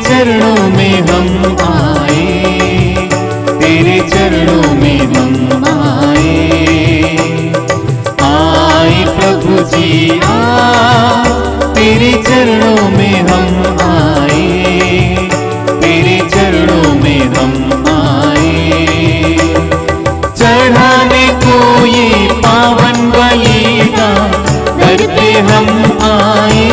चरणों में हम आए, तेरे चरणों में हम आए। आए प्रभु जी आ, तेरे चरणों में हम आए, तेरे चरणों में हम आए। चढ़ाने को ये पावन बलिदान दर पे हम आए,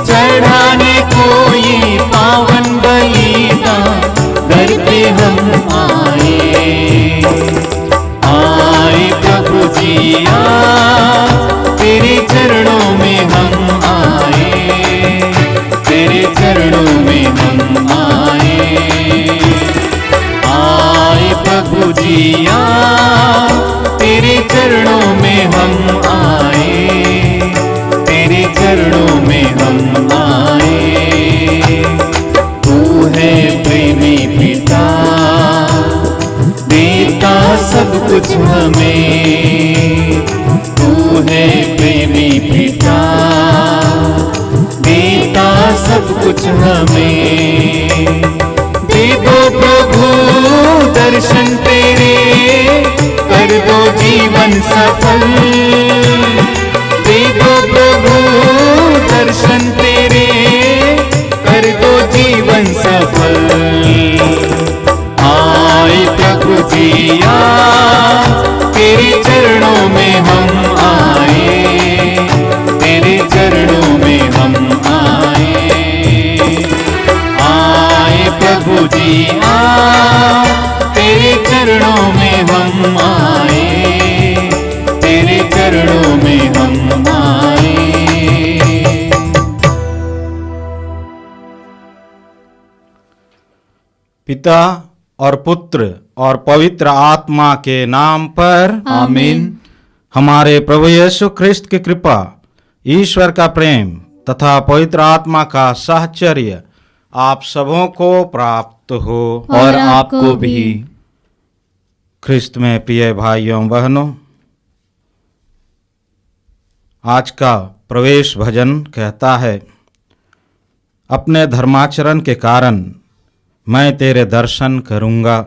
चढ़ाने को ये पावन बलिदान दर पे हम आए। आए प्रभु जी आ, तेरे चरणों में हम आए, तेरे चरणों में हम आए। आए प्रभु जी आ, तेरे चरणों में हम आए, तेरे चरणों में हम आए। तू है प्रेमी पिता, देता सब कुछ हमें। तू है प्रेमी पिता, देता सब कुछ हमें। दे दो प्रभु दर्शन तेरे, कर दो जीवन सफल। दे दो प्रभु दर्शन तेरे, कर दो जीवन सफल। आए प्रभु जी आ, तेरे चरणों में हम आए, तेरे चरणों में हम आए। आए प्रभु जी आ, तेरे चरणों में हम आए, तेरे चरणों में हम आए। पिता और पुत्र और पवित्र आत्मा के नाम पर आमीन। हमारे प्रभु यीशु ख्रिस्त की कृपा, ईश्वर का प्रेम तथा पवित्र आत्मा का साहचर्य आप सबों को प्राप्त हो। और आपको भी। ख्रिस्त में प्रिय भाइयों बहनों, आज का प्रवेश भजन कहता है, अपने धर्माचरण के कारण मैं तेरे दर्शन करूंगा,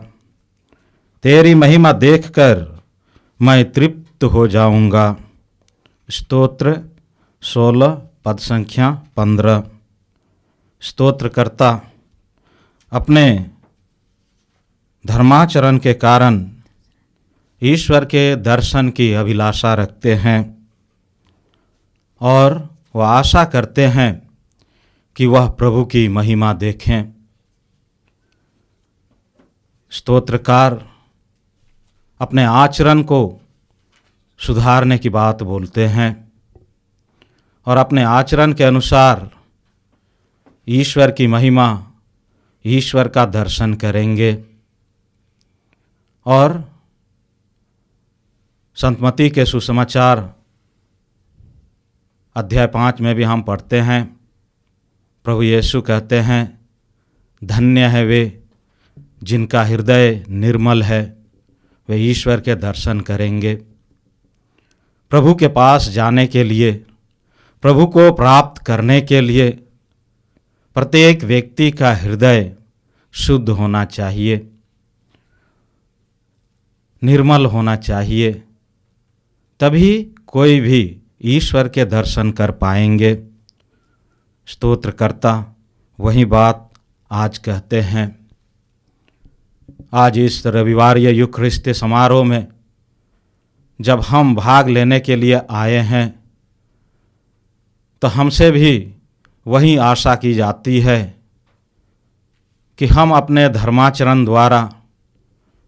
तेरी महिमा देखकर मैं तृप्त हो जाऊंगा। स्तोत्र 16 पद संख्या 15। स्तोत्रकर्ता अपने धर्माचरण के कारण ईश्वर के दर्शन की अभिलाषा रखते हैं और वह आशा करते हैं कि वह प्रभु की महिमा देखें। स्तोत्रकार अपने आचरण को सुधारने की बात बोलते हैं और अपने आचरण के अनुसार ईश्वर की महिमा, ईश्वर का दर्शन करेंगे। और संत मत्ती के सुसमाचार अध्याय 5 में भी हम पढ़ते हैं, प्रभु यीशु कहते हैं, धन्य है वे जिनका हृदय निर्मल है, वे ईश्वर के दर्शन करेंगे। प्रभु के पास जाने के लिए, प्रभु को प्राप्त करने के लिए प्रत्येक व्यक्ति का हृदय शुद्ध होना चाहिए, निर्मल होना चाहिए, तभी कोई भी ईश्वर के दर्शन कर पाएंगे। स्तोत्रकर्ता वही बात आज कहते हैं। आज इस रविवार यूखरिस्ती समारोह में जब हम भाग लेने के लिए आए हैं, तो हमसे भी वही आशा की जाती है कि हम अपने धर्माचरण द्वारा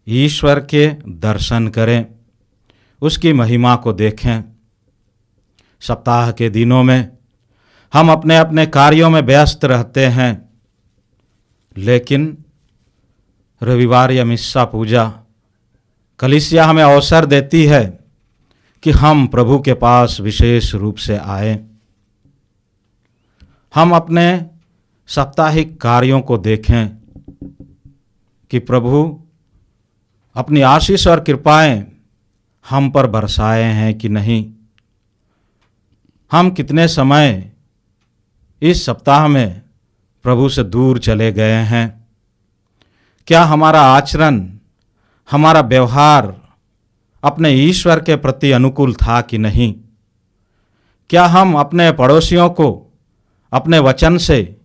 ईश्वर के दर्शन करें, उसकी महिमा को देखें। सप्ताह के दिनों में हम अपने अपने कार्यों में व्यस्त रहते हैं, लेकिन रविवार या मिस्सा पूजा कलीसिया हमें अवसर देती है कि हम प्रभु के पास विशेष रूप से आए। हम अपने साप्ताहिक कार्यों को देखें कि प्रभु अपनी आशीष और कृपाएं हम पर बरसाए हैं कि नहीं। हम कितने समय इस सप्ताह में प्रभु से दूर चले गए हैं? क्या हमारा आचरण, हमारा व्यवहार अपने ईश्वर के प्रति अनुकूल था कि नहीं? क्या हम अपने पड़ोसियों को अपने वचन से,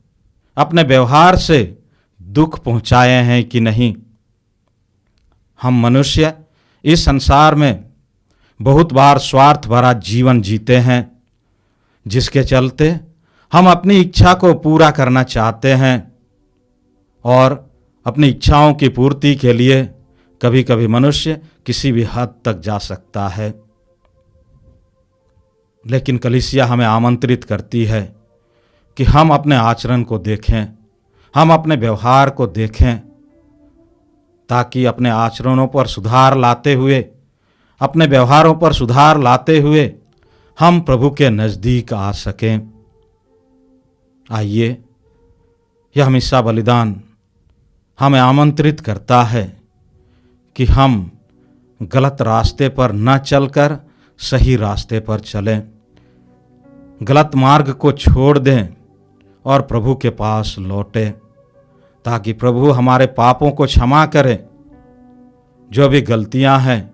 अपने व्यवहार से दुख पहुंचाए हैं कि नहीं? हम मनुष्य इस संसार में बहुत बार स्वार्थ भरा जीवन जीते हैं, जिसके चलते हम अपनी इच्छा को पूरा करना चाहते हैं और अपनी इच्छाओं की पूर्ति के लिए कभी कभी मनुष्य किसी भी हद तक जा सकता है। लेकिन कलीसिया हमें आमंत्रित करती है कि हम अपने आचरण को देखें, हम अपने व्यवहार को देखें, ताकि अपने आचरणों पर सुधार लाते हुए, अपने व्यवहारों पर सुधार लाते हुए हम प्रभु के नज़दीक आ सकें। आइए, यह मिस्सा बलिदान हमें आमंत्रित करता है कि हम गलत रास्ते पर न चलकर सही रास्ते पर चलें, गलत मार्ग को छोड़ दें और प्रभु के पास लौटें, ताकि प्रभु हमारे पापों को क्षमा करें। जो भी गलतियां हैं,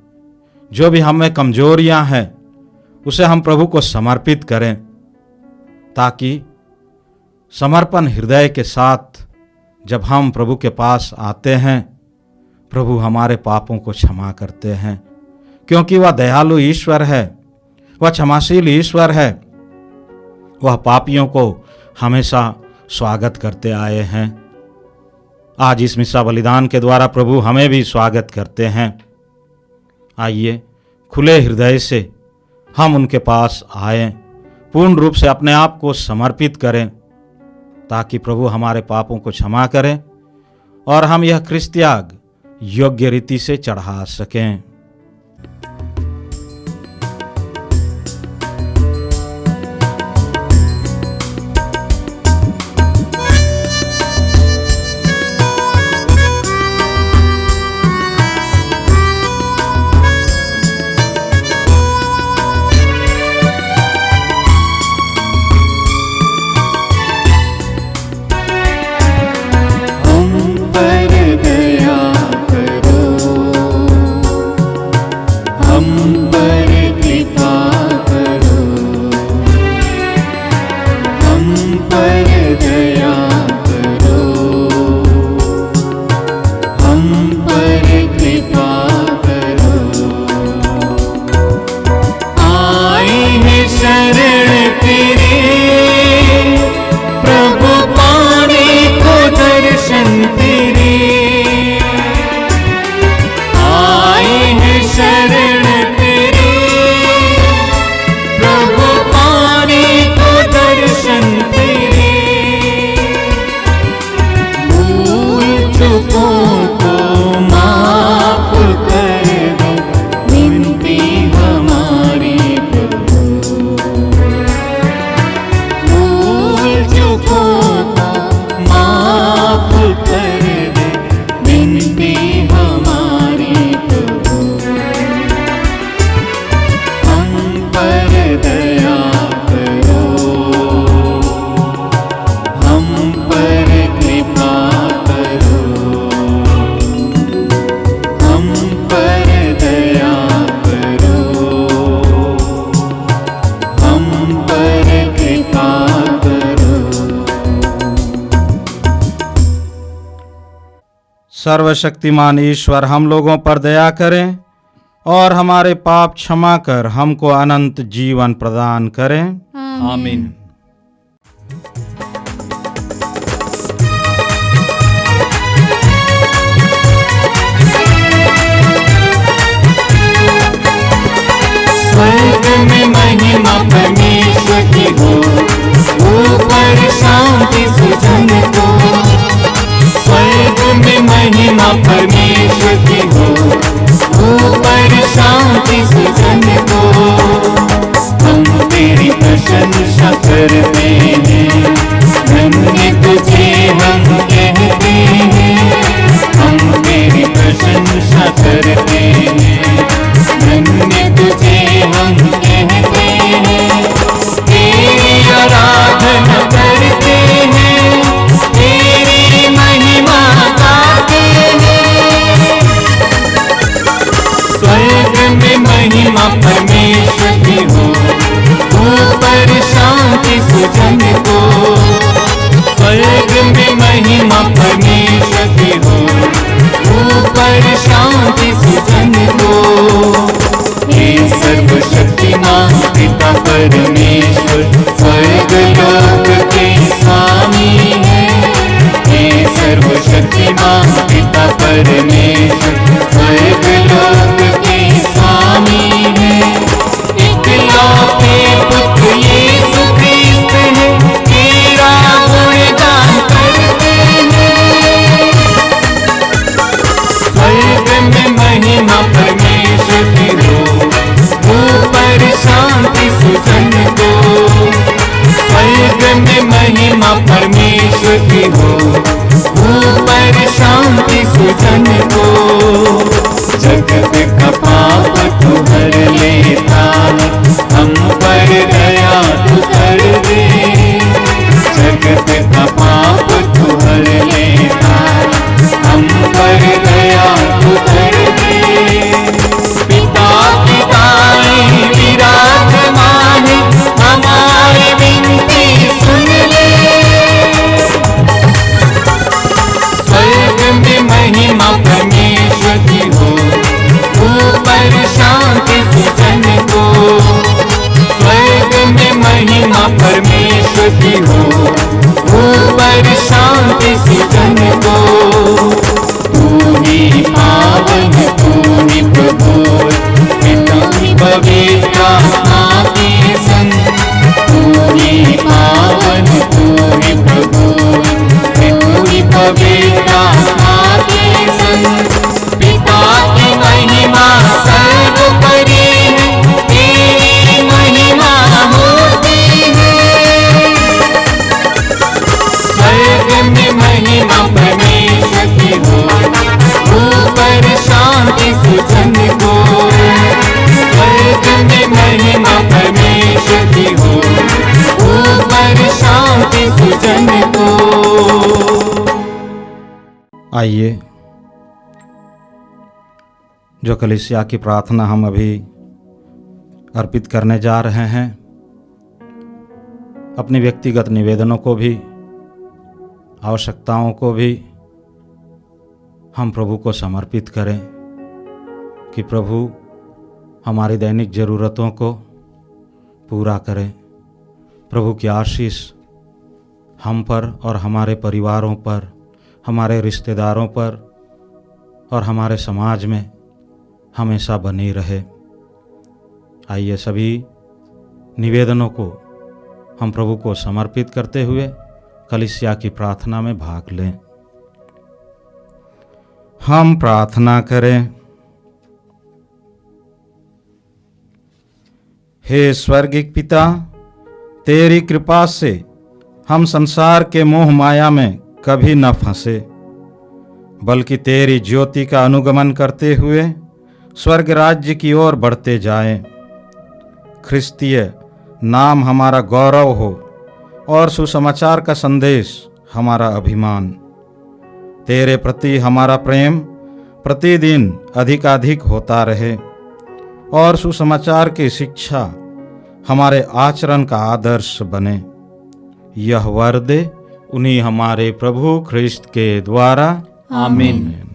जो भी हमें कमजोरियां हैं, उसे हम प्रभु को समर्पित करें, ताकि समर्पण हृदय के साथ जब हम प्रभु के पास आते हैं, प्रभु हमारे पापों को क्षमा करते हैं, क्योंकि वह दयालु ईश्वर है, वह क्षमाशील ईश्वर है। वह पापियों को हमेशा स्वागत करते आए हैं। आज इस मिस्सा बलिदान के द्वारा प्रभु हमें भी स्वागत करते हैं। आइए, खुले हृदय से हम उनके पास आएं, पूर्ण रूप से अपने आप को समर्पित करें, ताकि प्रभु हमारे पापों को क्षमा करें और हम यह ख्रिस्त त्याग योग्य रीति से चढ़ा सकें। सर्वशक्तिमान ईश्वर हम लोगों पर दया करें और हमारे पाप क्षमा कर हमको अनंत जीवन प्रदान करें। आमीन। स्वर्ग में महिमा परमेश्वर की हो, ऊपर शांति सुजन को। स्वर्ग में महिमा परमेश्वर की हो, ऊपर शांति सुजन को। हम तेरी प्रशंसा में महिमा परमेश्वर की हो, ऊपर शांति सुजन को। स्वर्ग में महिमा परमेश्वर की हो, ऊपर शांति सुजन को। हे सर्वशक्तिमान पिता परमेश्वर, स्वर्ग लोक के स्वामी है। हे सर्वशक्तिमान पिता परमेश्वर, स्वर्ग लोक के स्वामी है। इकलौते पुत्र यीशु ख्रिस्त है, तेरा गुणगान करते हैं। स्वर्ग में महिमा परमेश्वर की हो, ऊपर शांति सुजन को। स्वर्ग में महिमा परमेश्वर की हो, ऊपर शांति सुजन को। जगत का पाप तू हर लेता है, हम पर दया तू कर दे। जगत का पाप तू हर लेता है, हम पर दया तू कर दे। पिता की दाएं विराजमान है, हमारी विनती सुन ले। स्वर्ग में महिमा परमेश्वर की हो, ऊपर शांति सुजन को। स्वर्ग में महिमा परमेश्वर की हो, ऊपर शांति सुजन को। तू ही पावन, तू ही प्रभु, पिता ही पवित्र आत्मा के संग। तू ही पावन, तू ही प्रभु, तू ही पवित्र आत्मा के संग। पिता की महिमा सर्वोपरि है, तेरी महिमा होती है। स्वर्ग में महिमा परमेश्वर की हो, ऊपर शांति सुजन को। स्वर्ग में महिमा परमेश्वर की हो, ऊपर शांति सुजन को। आइए, जो कलीसिया की प्रार्थना हम अभी अर्पित करने जा रहे हैं, अपने व्यक्तिगत निवेदनों को भी, आवश्यकताओं को भी हम प्रभु को समर्पित करें कि प्रभु हमारी दैनिक ज़रूरतों को पूरा करें। प्रभु की आशीष हम पर और हमारे परिवारों पर, हमारे रिश्तेदारों पर और हमारे समाज में हमेशा बनी रहे। आइए सभी निवेदनों को हम प्रभु को समर्पित करते हुए कलीसिया की प्रार्थना में भाग लें। हम प्रार्थना करें। हे स्वर्गिक पिता, तेरी कृपा से हम संसार के मोह माया में कभी न फंसे, बल्कि तेरी ज्योति का अनुगमन करते हुए स्वर्ग राज्य की ओर बढ़ते जाएं। ख्रिस्तीय नाम हमारा गौरव हो और सुसमाचार का संदेश हमारा अभिमान। तेरे प्रति हमारा प्रेम प्रतिदिन अधिकाधिक होता रहे और सुसमाचार की शिक्षा हमारे आचरण का आदर्श बने। यह वर दे उन्हीं हमारे प्रभु ख्रिस्त के द्वारा, आमीन।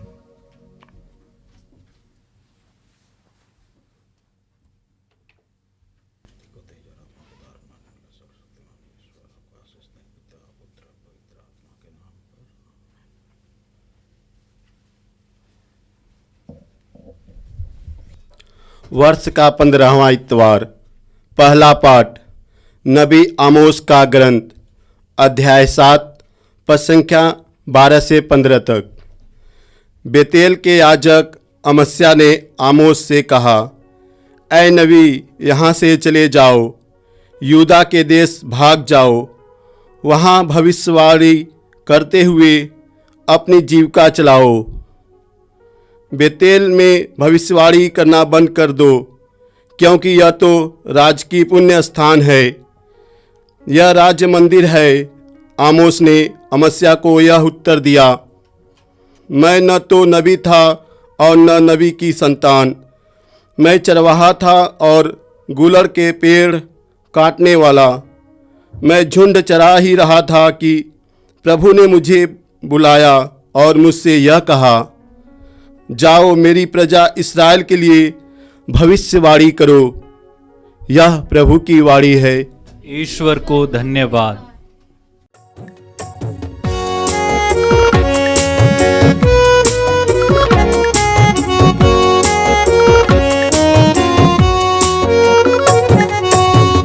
वर्ष का 15वां इतवार। पहला पाठ नबी आमोस का ग्रंथ, अध्याय 7, पद संख्या 12 से 15 तक। बेतेल के याजक अमस्या ने आमोस से कहा, ऐ नबी, यहाँ से चले जाओ, यूदा के देश भाग जाओ, वहाँ भविष्यवाणी करते हुए अपनी जीविका चलाओ। बेतेल में भविष्यवाणी करना बंद कर दो, क्योंकि यह तो राजकीय पुण्य स्थान है, यह राज्य मंदिर है। आमोस ने अमस्या को यह उत्तर दिया, मैं न तो नबी था और न नबी की संतान, मैं चरवाहा था और गुलड़ के पेड़ काटने वाला। मैं झुंड चरा ही रहा था कि प्रभु ने मुझे बुलाया और मुझसे यह कहा, जाओ मेरी प्रजा इस्राएल के लिए भविष्यवाणी करो। यह प्रभु की वाणी है। ईश्वर को धन्यवाद।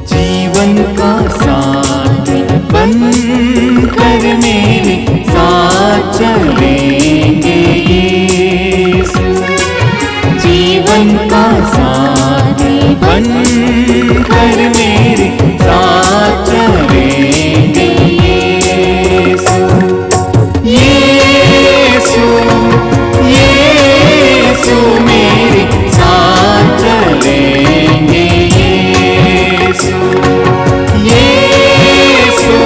जीवन का साथी बनकर मेरे साथ चलेंगे यीशु। जीवन का साथी बनकर मेरे साथ चलेंगे यीशु। यीशु यीशु मेरे साथ चलेंगे यीशु। यीशु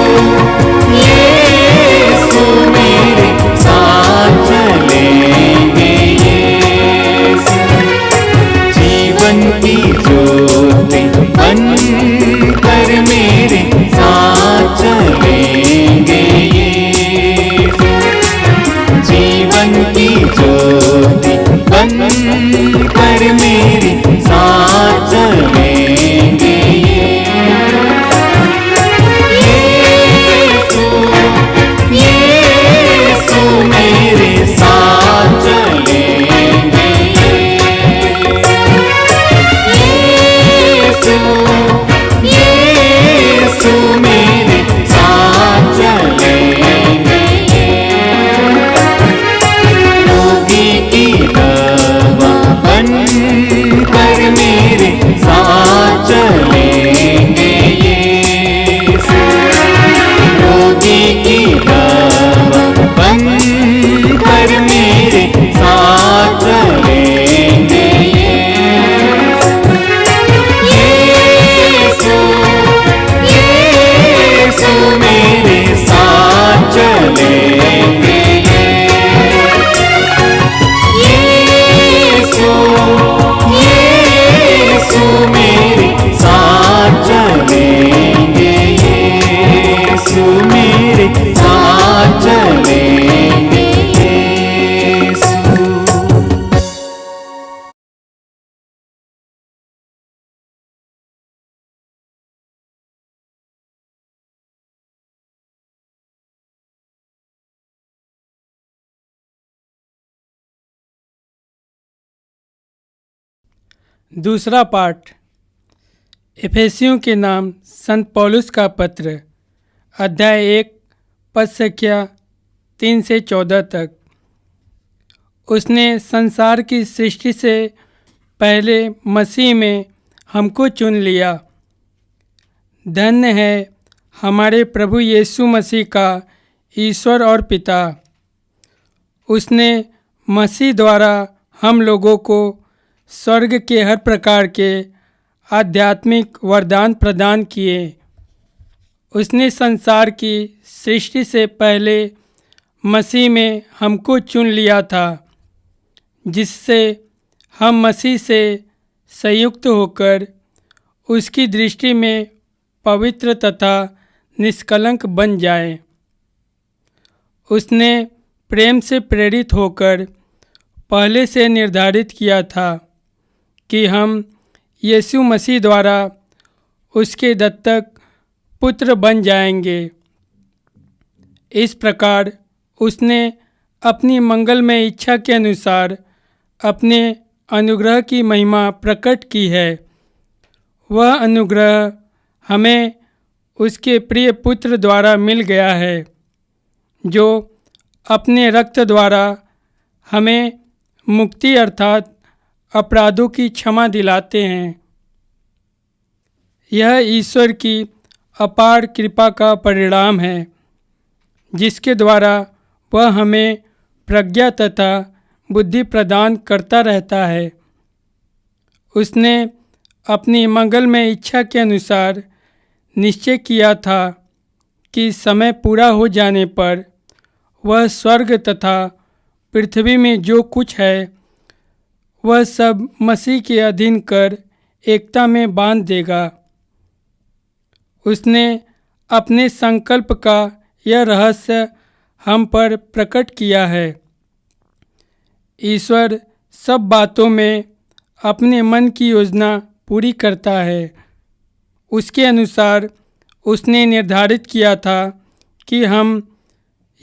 यीशु मेरे साथ चलेंगे यीशु। जीवन की ज्योति बनकर मेरे साथ चलेंगे यीशु। जीवन की ज्योति बनकर मेरे साथ चलेंगे यीशु। यीशु मेरे साथ चलेंगे यीशु। यीशु मेरे साथ चलेंगे। रोगी की दवा बनकर मेरे साथ चलेंगे यीशु। रोगी की दवा बनकर मेरे साथ चलेंगे यीशु। यीशु मेरे साथ चलेंगे यीशु। यीशु मेरे साथ चलेंगे यीशु। मेरे साथ चलेंगे यीशु। दूसरा पाठ इफिसियों के नाम संत पौलुस का पत्र, अध्याय 1 पद संख्या 3 से 14 तक। उसने संसार की सृष्टि से पहले मसीह में हमको चुन लिया। धन्य है हमारे प्रभु यीशु मसीह का ईश्वर और पिता। उसने मसीह द्वारा हम लोगों को स्वर्ग के हर प्रकार के आध्यात्मिक वरदान प्रदान किए। उसने संसार की सृष्टि से पहले मसीह में हमको चुन लिया था, जिससे हम मसीह से संयुक्त होकर उसकी दृष्टि में पवित्र तथा निष्कलंक बन जाएं। उसने प्रेम से प्रेरित होकर पहले से निर्धारित किया था कि हम यीशु मसीह द्वारा उसके दत्तक पुत्र बन जाएंगे। इस प्रकार उसने अपनी मंगलमय इच्छा के अनुसार अपने अनुग्रह की महिमा प्रकट की है। वह अनुग्रह हमें उसके प्रिय पुत्र द्वारा मिल गया है, जो अपने रक्त द्वारा हमें मुक्ति अर्थात अपराधों की क्षमा दिलाते हैं। यह ईश्वर की अपार कृपा का परिणाम है, जिसके द्वारा वह हमें प्रज्ञा तथा बुद्धि प्रदान करता रहता है। उसने अपनी मंगलमय इच्छा के अनुसार निश्चय किया था कि समय पूरा हो जाने पर वह स्वर्ग तथा पृथ्वी में जो कुछ है वह सब मसीह के अधीन कर एकता में बांध देगा। उसने अपने संकल्प का यह रहस्य हम पर प्रकट किया है। ईश्वर सब बातों में अपने मन की योजना पूरी करता है। उसके अनुसार उसने निर्धारित किया था कि हम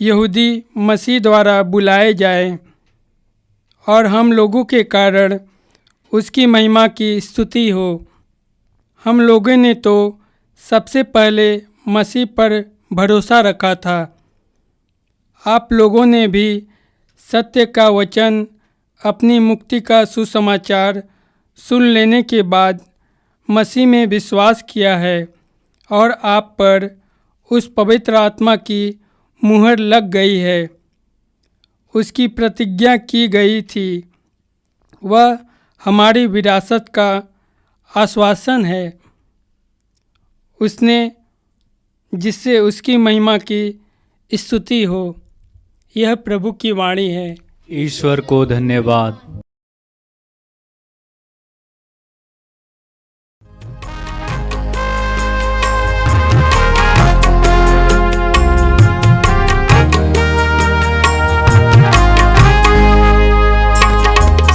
यहूदी मसीह द्वारा बुलाए जाएं और हम लोगों के कारण उसकी महिमा की स्तुति हो। हम लोगों ने तो सबसे पहले मसीह पर भरोसा रखा था। आप लोगों ने भी सत्य का वचन, अपनी मुक्ति का सुसमाचार सुन लेने के बाद मसीह में विश्वास किया है और आप पर उस पवित्र आत्मा की मुहर लग गई है। उसकी प्रतिज्ञा की गई थी, वह हमारी विरासत का आश्वासन है। उसने जिससे उसकी महिमा की स्तुति हो। यह प्रभु की वाणी है। ईश्वर को धन्यवाद।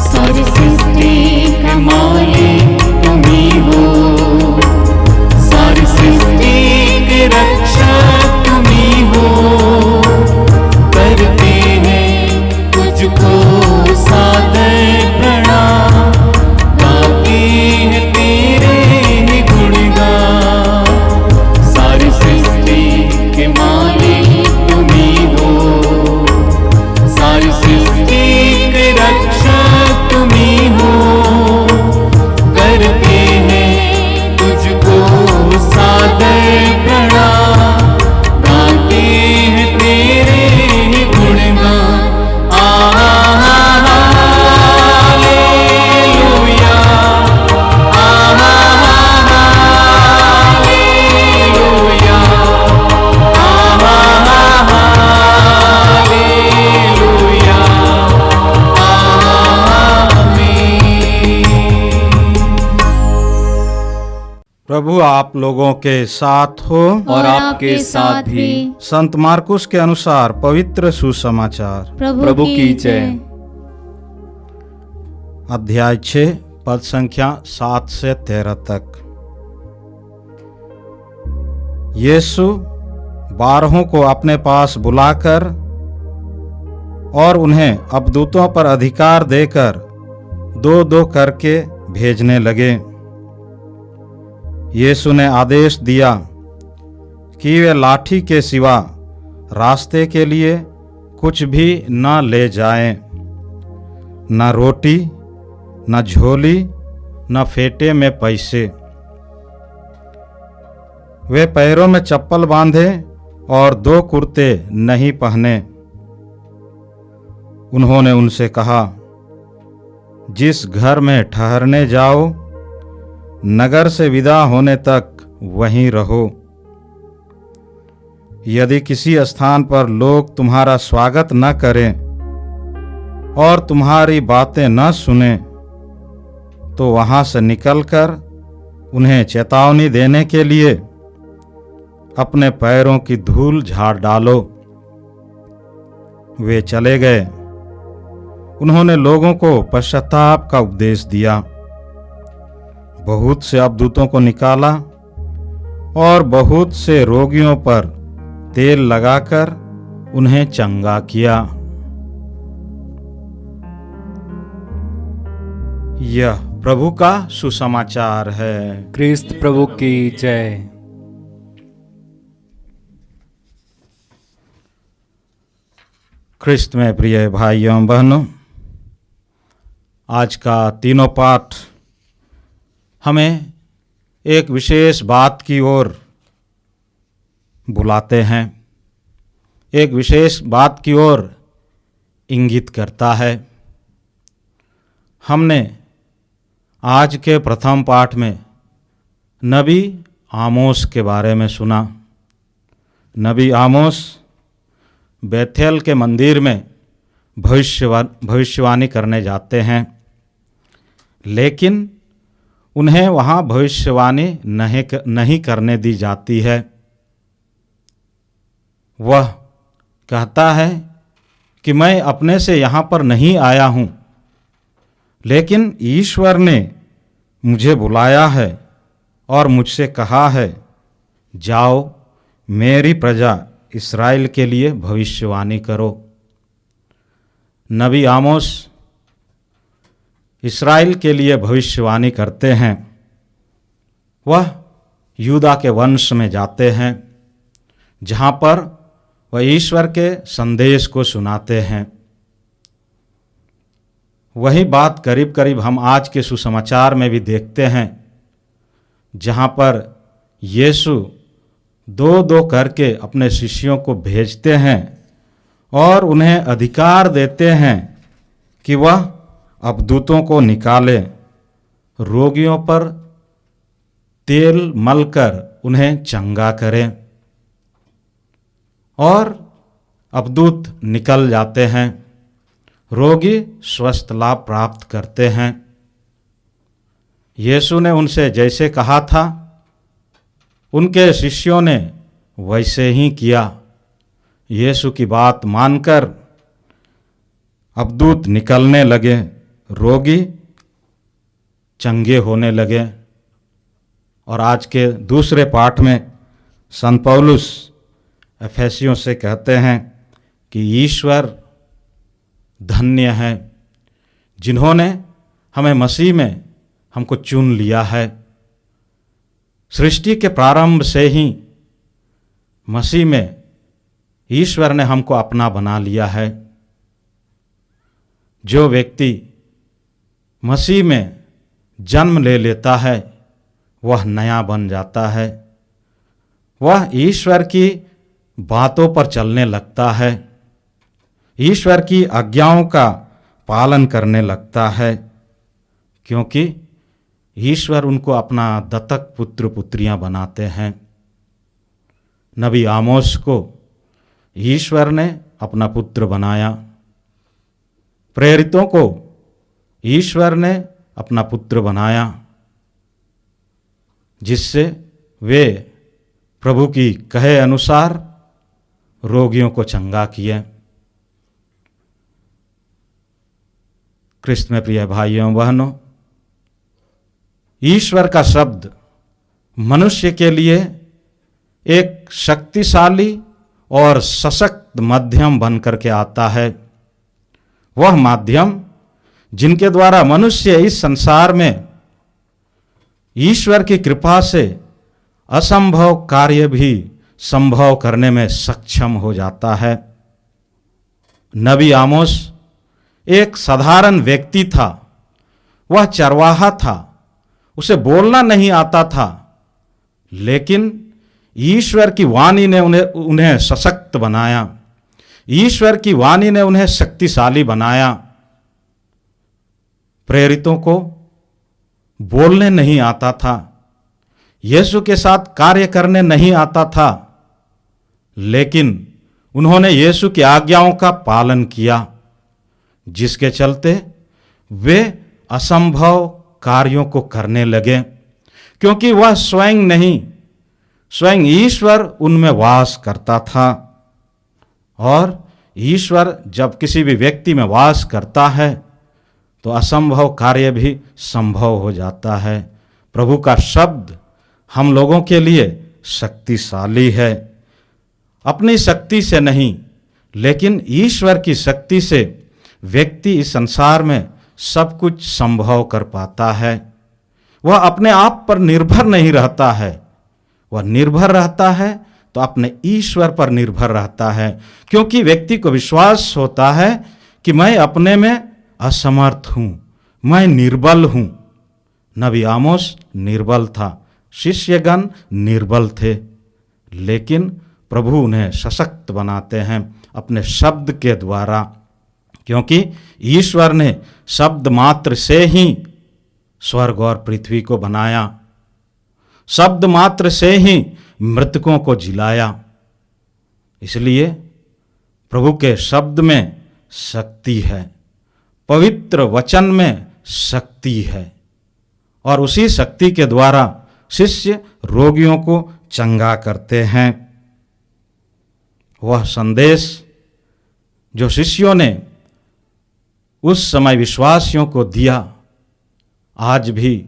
सारी सृष्टि के मालिक तुम ही हो, सारी सृष्टि के रक्षक तुम ही हो। करते हैं तुझको सादर प्रणाम, गाते हैं तेरे ही गुणगान। सारी सृष्टि के मालिक तुम ही हो, सारी सृष्टि के रक्षक तुम ही हो। करते हैं तुझको सादर प्रणाम, गाते हैं तेरे ही गुणगान। हालेलुया, हालेलुया, हालेलुया, प्रभु आप लोगों के साथ हो। और आपके साथ भी। संत मार्कुस के अनुसार पवित्र सुसमाचार। प्रभु की जय। अध्याय 6 पद संख्या 7 से 13 तक। यीशु 12 को अपने पास बुलाकर और उन्हें अबदूतों पर अधिकार देकर 2-2 करके भेजने लगे। यीशु ने आदेश दिया कि वे लाठी के सिवा रास्ते के लिए कुछ भी न ले जाएं, न रोटी, न झोली, न फेटे में पैसे। वे पैरों में चप्पल बांधे और 2 कुर्ते नहीं पहने। उन्होंने उनसे कहा, जिस घर में ठहरने जाओ, नगर से विदा होने तक वहीं रहो। यदि किसी स्थान पर लोग तुम्हारा स्वागत न करें और तुम्हारी बातें न सुने, तो वहां से निकलकर उन्हें चेतावनी देने के लिए अपने पैरों की धूल झाड़ डालो। वे चले गए। उन्होंने लोगों को पश्चाताप का उपदेश दिया। बहुत से अबदूतों को निकाला और बहुत से रोगियों पर तेल लगाकर उन्हें चंगा किया। यह प्रभु का सुसमाचार है। क्रिस्त प्रभु की जय। ख्रिस्त में प्रिय भाइयों एवं बहनों, आज का तीनों पाठ हमें एक विशेष बात की ओर बुलाते हैं, एक विशेष बात की ओर इंगित करता है। हमने आज के प्रथम पाठ में नबी आमोस के बारे में सुना। नबी आमोस बेथेल के मंदिर में भविष्यवाणी करने जाते हैं लेकिन उन्हें वहाँ भविष्यवाणी नहीं करने दी जाती है। वह कहता है कि मैं अपने से यहाँ पर नहीं आया हूँ, लेकिन ईश्वर ने मुझे बुलाया है और मुझसे कहा है, जाओ मेरी प्रजा इस्राएल के लिए भविष्यवाणी करो। नबी आमोस इस्राएल के लिए भविष्यवाणी करते हैं। वह यूदा के वंश में जाते हैं, जहाँ पर वह ईश्वर के संदेश को सुनाते हैं। वही बात करीब करीब हम आज के सुसमाचार में भी देखते हैं, जहाँ पर यीशु दो दो करके अपने शिष्यों को भेजते हैं और उन्हें अधिकार देते हैं कि वह अबदूतों को निकालें, रोगियों पर तेल मलकर उन्हें चंगा करें। और अबदूत निकल जाते हैं, रोगी स्वस्थ लाभ प्राप्त करते हैं। यीशु ने उनसे जैसे कहा था, उनके शिष्यों ने वैसे ही किया। यीशु की बात मानकर अबदूत निकलने लगे, रोगी चंगे होने लगे। और आज के दूसरे पाठ में संत पौलुस एफेसियों से कहते हैं कि ईश्वर धन्य है जिन्होंने हमें मसीह में हमको चुन लिया है। सृष्टि के प्रारंभ से ही मसीह में ईश्वर ने हमको अपना बना लिया है। जो व्यक्ति मसीह में जन्म ले लेता है वह नया बन जाता है। वह ईश्वर की बातों पर चलने लगता है, ईश्वर की आज्ञाओं का पालन करने लगता है, क्योंकि ईश्वर उनको अपना दत्तक पुत्र पुत्रियां बनाते हैं। नबी आमोस को ईश्वर ने अपना पुत्र बनाया, प्रेरितों को ईश्वर ने अपना पुत्र बनाया, जिससे वे प्रभु की कहे अनुसार रोगियों को चंगा किए। क्रिस्त में प्रिय भाइयों बहनों, ईश्वर का शब्द मनुष्य के लिए एक शक्तिशाली और सशक्त माध्यम बन करके आता है। वह माध्यम जिनके द्वारा मनुष्य इस संसार में ईश्वर की कृपा से असंभव कार्य भी संभव करने में सक्षम हो जाता है। नबी आमोस एक साधारण व्यक्ति था, वह चरवाहा था, उसे बोलना नहीं आता था, लेकिन ईश्वर की वाणी ने उन्हें सशक्त बनाया, ईश्वर की वाणी ने उन्हें शक्तिशाली बनाया। प्रेरितों को बोलने नहीं आता था, यीशु के साथ कार्य करने नहीं आता था, लेकिन उन्होंने यीशु की आज्ञाओं का पालन किया, जिसके चलते वे असंभव कार्यों को करने लगे, क्योंकि वह स्वयं नहीं, स्वयं ईश्वर उनमें वास करता था। और ईश्वर जब किसी भी व्यक्ति में वास करता है तो असंभव कार्य भी संभव हो जाता है। प्रभु का शब्द हम लोगों के लिए शक्तिशाली है, अपनी शक्ति से नहीं, लेकिन ईश्वर की शक्ति से व्यक्ति इस संसार में सब कुछ संभव कर पाता है। वह अपने आप पर निर्भर नहीं रहता है, वह निर्भर रहता है तो अपने ईश्वर पर निर्भर रहता है, क्योंकि व्यक्ति को विश्वास होता है कि मैं अपने में असमर्थ हूँ, मैं निर्बल हूँ। नबी आमोस निर्बल था, शिष्यगण निर्बल थे, लेकिन प्रभु उन्हें सशक्त बनाते हैं अपने शब्द के द्वारा, क्योंकि ईश्वर ने शब्द मात्र से ही स्वर्ग और पृथ्वी को बनाया, शब्द मात्र से ही मृतकों को जिलाया। इसलिए प्रभु के शब्द में शक्ति है, पवित्र वचन में शक्ति है। और उसी शक्ति के द्वारा शिष्य रोगियों को चंगा करते हैं। वह संदेश जो शिष्यों ने उस समय विश्वासियों को दिया, आज भी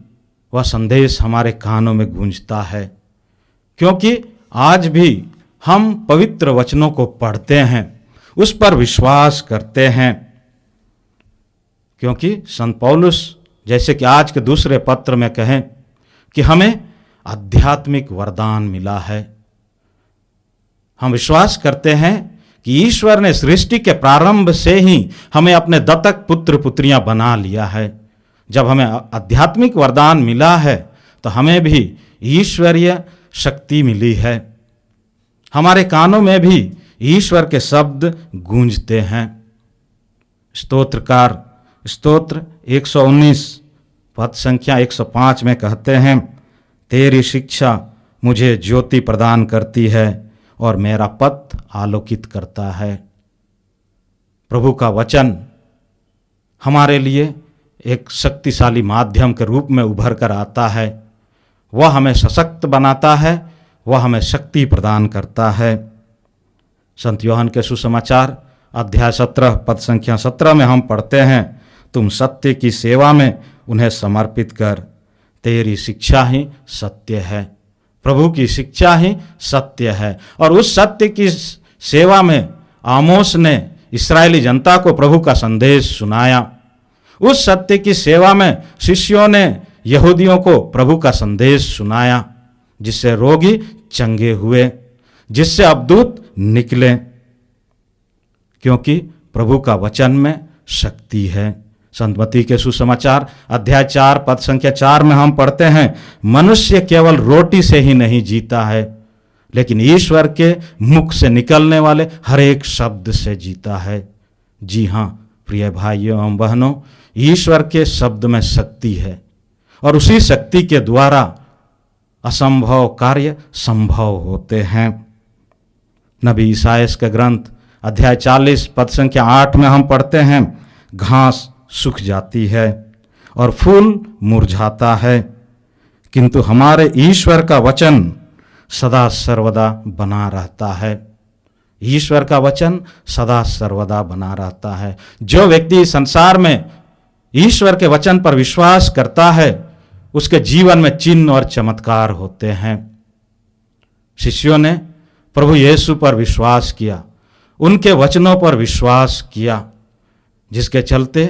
वह संदेश हमारे कानों में गूंजता है, क्योंकि आज भी हम पवित्र वचनों को पढ़ते हैं, उस पर विश्वास करते हैं। क्योंकि संत पौलुस जैसे कि आज के दूसरे पत्र में कहें कि हमें आध्यात्मिक वरदान मिला है। हम विश्वास करते हैं कि ईश्वर ने सृष्टि के प्रारंभ से ही हमें अपने दत्तक पुत्र पुत्रियां बना लिया है। जब हमें आध्यात्मिक वरदान मिला है तो हमें भी ईश्वरीय शक्ति मिली है। हमारे कानों में भी ईश्वर के शब्द गूंजते हैं। स्तोत्रकार स्तोत्र 119 पद संख्या 105 में कहते हैं, तेरी शिक्षा मुझे ज्योति प्रदान करती है और मेरा पथ आलोकित करता है। प्रभु का वचन हमारे लिए एक शक्तिशाली माध्यम के रूप में उभर कर आता है। वह हमें सशक्त बनाता है, वह हमें शक्ति प्रदान करता है। संत यूहन्ना के सुसमाचार अध्याय 17 पद संख्या 17 में हम पढ़ते हैं, तुम सत्य की सेवा में उन्हें समर्पित कर, तेरी शिक्षा ही सत्य है। प्रभु की शिक्षा ही सत्य है। और उस सत्य की सेवा में आमोस ने इस्राएली जनता को प्रभु का संदेश सुनाया। उस सत्य की सेवा में शिष्यों ने यहूदियों को प्रभु का संदेश सुनाया, जिससे रोगी चंगे हुए, जिससे अबदूत निकले, क्योंकि प्रभु का वचन में शक्ति है। संत मत्ती के सुसमाचार अध्याय 4 पद संख्या 4 में हम पढ़ते हैं, मनुष्य केवल रोटी से ही नहीं जीता है, लेकिन ईश्वर के मुख से निकलने वाले हर एक शब्द से जीता है। जी हाँ प्रिय भाइयों एवं बहनों, ईश्वर के शब्द में शक्ति है और उसी शक्ति के द्वारा असंभव कार्य संभव होते हैं। नबी ईसायाह के ग्रंथ अध्याय 40 पद संख्या 8 में हम पढ़ते हैं, घास सूख जाती है और फूल मुरझाता है, किंतु हमारे ईश्वर का वचन सदा सर्वदा बना रहता है। ईश्वर का वचन सदा सर्वदा बना रहता है। जो व्यक्ति संसार में ईश्वर के वचन पर विश्वास करता है, उसके जीवन में चिन्ह और चमत्कार होते हैं। शिष्यों ने प्रभु यीशु पर विश्वास किया, उनके वचनों पर विश्वास किया, जिसके चलते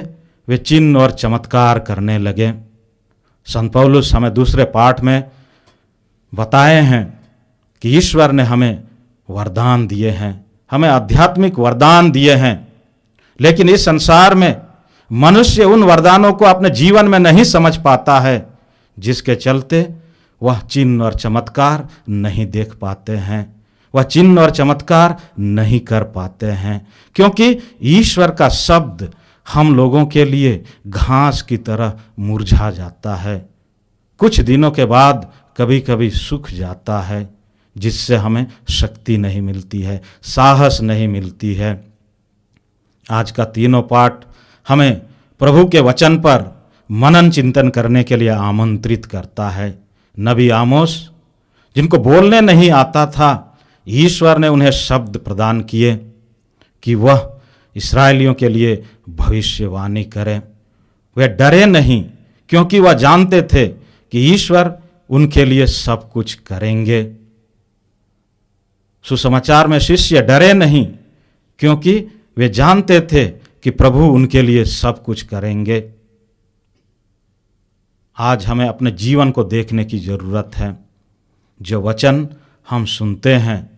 वे चिन्ह और चमत्कार करने लगे। संत पौलुस हमें दूसरे पाठ में बताए हैं कि ईश्वर ने हमें वरदान दिए हैं, हमें आध्यात्मिक वरदान दिए हैं, लेकिन इस संसार में मनुष्य उन वरदानों को अपने जीवन में नहीं समझ पाता है, जिसके चलते वह चिन्ह और चमत्कार नहीं देख पाते हैं, वह चिन्ह और चमत्कार नहीं कर पाते हैं, क्योंकि ईश्वर का शब्द हम लोगों के लिए घास की तरह मुरझा जाता है। कुछ दिनों के बाद कभी कभी सूख जाता है, जिससे हमें शक्ति नहीं मिलती है, साहस नहीं मिलती है। आज का तीनों पाठ हमें प्रभु के वचन पर मनन चिंतन करने के लिए आमंत्रित करता है। नबी आमोस, जिनको बोलने नहीं आता था, ईश्वर ने उन्हें शब्द प्रदान किए कि वह इस्राएलियों के लिए भविष्यवाणी करें। वे डरे नहीं, क्योंकि वह जानते थे कि ईश्वर उनके लिए सब कुछ करेंगे। सुसमाचार में शिष्य डरे नहीं, क्योंकि वे जानते थे कि प्रभु उनके लिए सब कुछ करेंगे। आज हमें अपने जीवन को देखने की जरूरत है। जो वचन हम सुनते हैं,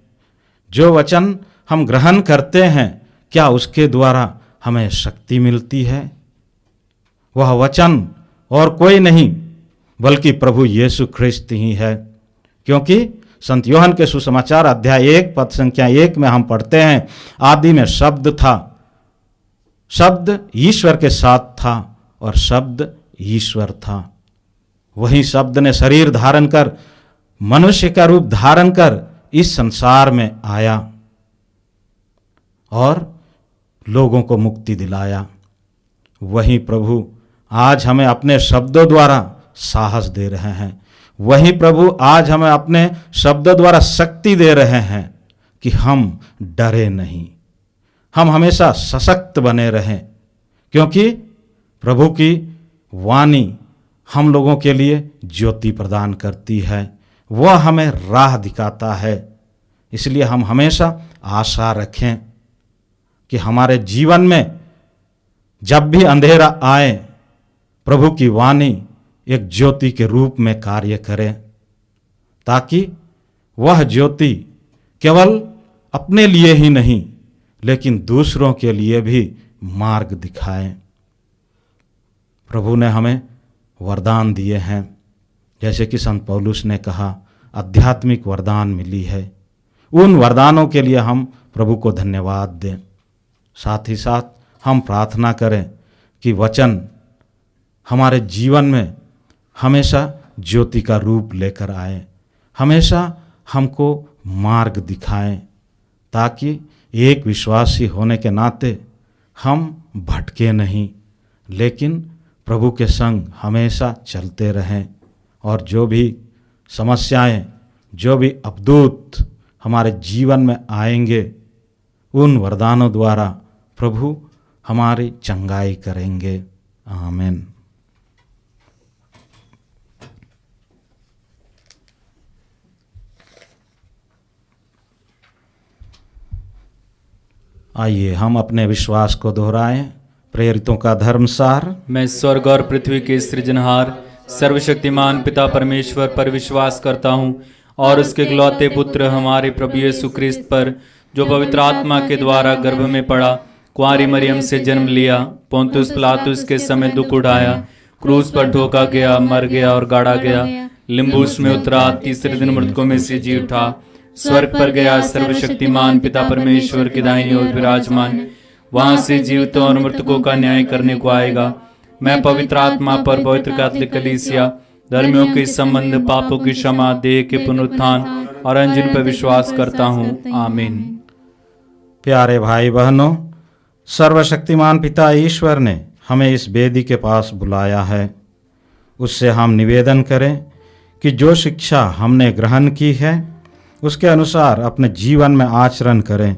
जो वचन हम ग्रहण करते हैं, क्या उसके द्वारा हमें शक्ति मिलती है? वह वचन और कोई नहीं बल्कि प्रभु यीशु ख्रिस्त ही है, क्योंकि संत यूहन्ना के सुसमाचार अध्याय 1 पद संख्या 1 में हम पढ़ते हैं, आदि में शब्द था, शब्द ईश्वर के साथ था और शब्द ईश्वर था। वही शब्द ने शरीर धारण कर, मनुष्य का रूप धारण कर इस संसार में आया और लोगों को मुक्ति दिलाया। वही प्रभु आज हमें अपने शब्दों द्वारा साहस दे रहे हैं। वही प्रभु आज हमें अपने शब्द द्वारा शक्ति दे रहे हैं कि हम डरे नहीं, हम हमेशा सशक्त बने रहें, क्योंकि प्रभु की वाणी हम लोगों के लिए ज्योति प्रदान करती है, वह हमें राह दिखाता है। इसलिए हम हमेशा आशा रखें कि हमारे जीवन में जब भी अंधेरा आए, प्रभु की वाणी एक ज्योति के रूप में कार्य करे, ताकि वह ज्योति केवल अपने लिए ही नहीं लेकिन दूसरों के लिए भी मार्ग दिखाए। प्रभु ने हमें वरदान दिए हैं, जैसे कि संत पौलुस ने कहा आध्यात्मिक वरदान मिली है। उन वरदानों के लिए हम प्रभु को धन्यवाद दें। साथ ही साथ हम प्रार्थना करें कि वचन हमारे जीवन में हमेशा ज्योति का रूप लेकर आए, हमेशा हमको मार्ग दिखाएं, ताकि एक विश्वासी होने के नाते हम भटके नहीं लेकिन प्रभु के संग हमेशा चलते रहें। और जो भी समस्याएं, जो भी अपदूत हमारे जीवन में आएंगे, उन वरदानों द्वारा प्रभु हमारी चंगाई करेंगे। आमीन। आइए हम अपने विश्वास को दोहराएं। प्रेरितों का धर्मसार। मैं स्वर्ग और पृथ्वी के सृजनहार सर्वशक्तिमान पिता परमेश्वर पर विश्वास करता हूँ और उसके इकलौते पुत्र हमारे प्रभु यीशु क्रिस्त पर, जो पवित्र आत्मा के द्वारा गर्भ में पड़ा, कुंवारी मरियम से जन्म लिया, पोंतुस पिलातुस के समय दुख उठाया, क्रूस पर ठोका गया, मर गया और गाड़ा गया, लिम्बूस में उतरा, तीसरे दिन मृतकों में से जी उठा, स्वर्ग पर गया, सर्वशक्तिमान पिता परमेश्वर की दाहिनी ओर विराजमान, वहां से जीवितों और मृतकों का न्याय करने को आएगा। मैं पवित्र आत्मा पर, पवित्र कैथोलिक कलीसिया, धर्मियों के संबंध, पापों की क्षमा, देह के पुनरुत्थान और अंजन पर विश्वास करता हूँ। आमीन। प्यारे भाई बहनों, सर्वशक्तिमान पिता ईश्वर ने हमें इस वेदी के पास बुलाया है। उससे हम निवेदन करें कि जो शिक्षा हमने ग्रहण की है उसके अनुसार अपने जीवन में आचरण करें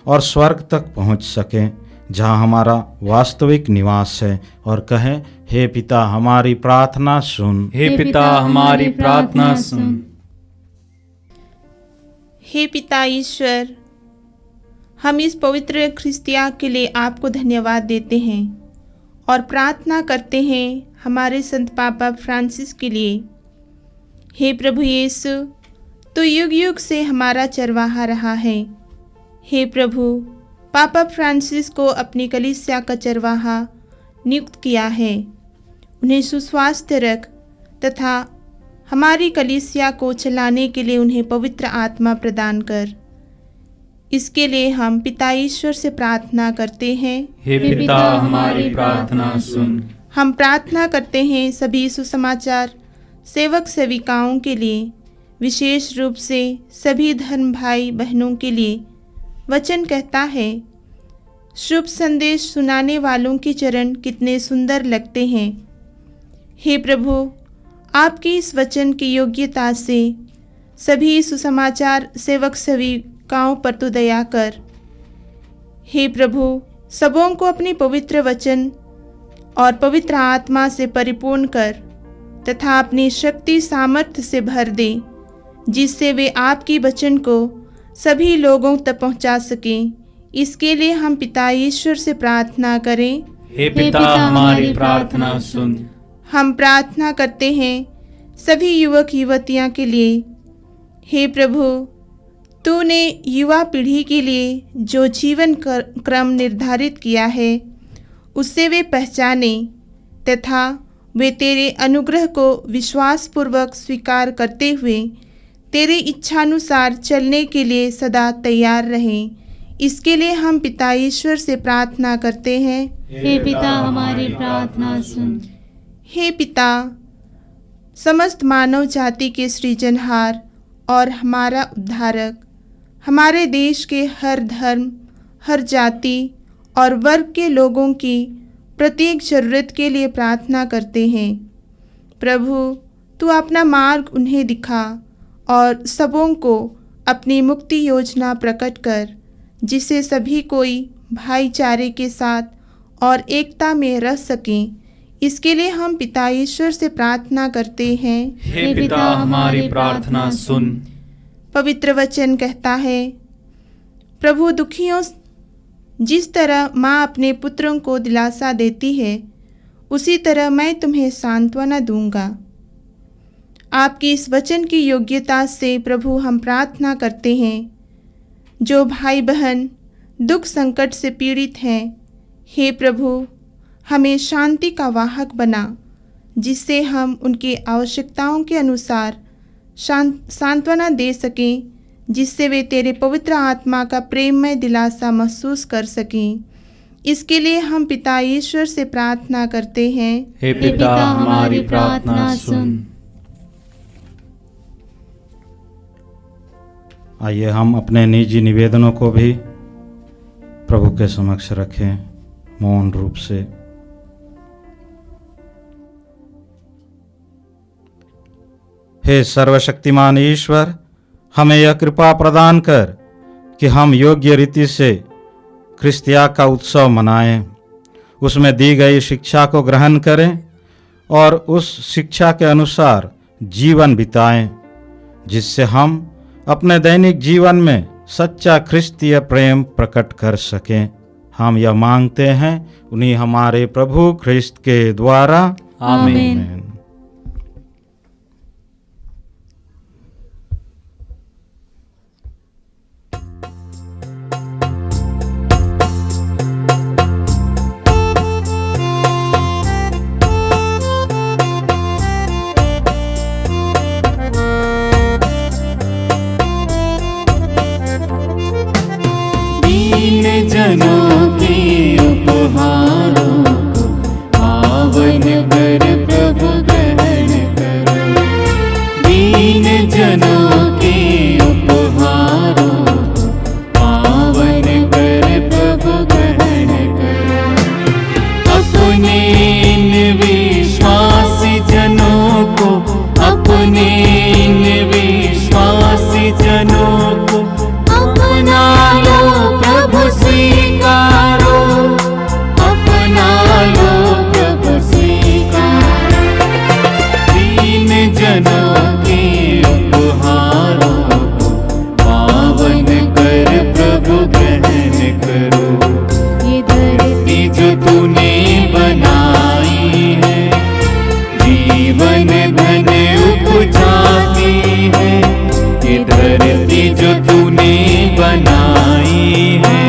और स्वर्ग तक पहुंच सकें, जहां हमारा वास्तविक निवास है, और कहें, हे पिता हमारी प्रार्थना सुन। हे पिता हमारी प्रार्थना सुन। हे पिता ईश्वर, हम इस पवित्र ख्रिस्तिया के लिए आपको धन्यवाद देते हैं और प्रार्थना करते हैं हमारे संत पापा फ्रांसिस के लिए। हे प्रभु यीशु, तो युग युग से हमारा चरवाहा रहा है। हे प्रभु, पापा फ्रांसिस को अपनी कलीसिया का चरवाहा नियुक्त किया है। उन्हें सुस्वास्थ्य रख तथा हमारी कलीसिया को चलाने के लिए उन्हें पवित्र आत्मा प्रदान कर। इसके लिए हम पिता ईश्वर से प्रार्थना करते हैं। हे पिता हमारी प्रार्थना सुन। हम प्रार्थना करते हैं सभी सुसमाचार सेवक सेविकाओं के लिए, विशेष रूप से सभी धर्म भाई बहनों के लिए। वचन कहता है, शुभ संदेश सुनाने वालों के चरण कितने सुंदर लगते हैं। हे प्रभु, आपकी इस वचन की योग्यता से सभी सुसमाचार सेवक सेविकाओं पर तू दया कर। हे प्रभु, सबों को अपनी पवित्र वचन और पवित्र आत्मा से परिपूर्ण कर तथा अपनी शक्ति सामर्थ्य से भर दे, जिससे वे आपकी वचन को सभी लोगों तक पहुंचा सकें। इसके लिए हम पिता ईश्वर से प्रार्थना करें। हे पिता हमारी प्रार्थना सुन। हम प्रार्थना करते हैं सभी युवक युवतियां के लिए। हे प्रभु, तूने युवा पीढ़ी के लिए जो जीवन क्रम निर्धारित किया है उससे वे पहचाने तथा वे तेरे अनुग्रह को विश्वासपूर्वक स्वीकार करते हुए तेरे इच्छानुसार चलने के लिए सदा तैयार रहें। इसके लिए हम पिता ईश्वर से प्रार्थना करते हैं। हे पिता हमारी प्रार्थना सुन। हे पिता, समस्त मानव जाति के सृजनहार और हमारा उद्धारक, हमारे देश के हर धर्म, हर जाति और वर्ग के लोगों की प्रत्येक जरूरत के लिए प्रार्थना करते हैं। प्रभु, तू अपना मार्ग उन्हें दिखा और सबों को अपनी मुक्ति योजना प्रकट कर, जिससे सभी कोई भाईचारे के साथ और एकता में रह सकें। इसके लिए हम पिता ईश्वर से प्रार्थना करते हैं। हे पिता, हमारी प्रार्थना सुन। पवित्र वचन कहता है, प्रभु दुखियों जिस तरह माँ अपने पुत्रों को दिलासा देती है, उसी तरह मैं तुम्हें सांत्वना दूंगा। आपकी इस वचन की योग्यता से प्रभु हम प्रार्थना करते हैं, जो भाई बहन दुख संकट से पीड़ित हैं, हे प्रभु हमें शांति का वाहक बना, जिससे हम उनकी आवश्यकताओं के अनुसार सांत्वना दे सकें, जिससे वे तेरे पवित्र आत्मा का प्रेममय दिलासा महसूस कर सकें। इसके लिए हम पिता ईश्वर से प्रार्थना करते हैं। हे पिता, हमारी प्रार्थना सुन। आइए हम अपने निजी निवेदनों को भी प्रभु के समक्ष रखें मौन रूप से। हे सर्वशक्तिमान ईश्वर, हमें यह कृपा प्रदान कर कि हम योग्य रीति से क्रिस्तिया का उत्सव मनाएं, उसमें दी गई शिक्षा को ग्रहण करें और उस शिक्षा के अनुसार जीवन बिताएं, जिससे हम अपने दैनिक जीवन में सच्चा ख्रिस्तीय प्रेम प्रकट कर सकें। हम यह मांगते हैं उन्हीं हमारे प्रभु ख्रिस्त के द्वारा, आमीन। दीन जनों के उपहारों को पावन कर प्रभु ग्रहण करो। दीन जनों के उपहारों को पावन कर प्रभु ग्रहण करो। अपने इन विश्वासी जनों को, अपने इन विश्वासी जनों को अपना लो प्रभु स्वीकारो, अपना लो प्रभु स्वीकारो। दीन जनों के उपहारों को पावन कर प्रभु ग्रहण करो। ये धरती जो तूने बनाई है, जीवन धन उपजाती है। ये धरती जो तूने बनाई है,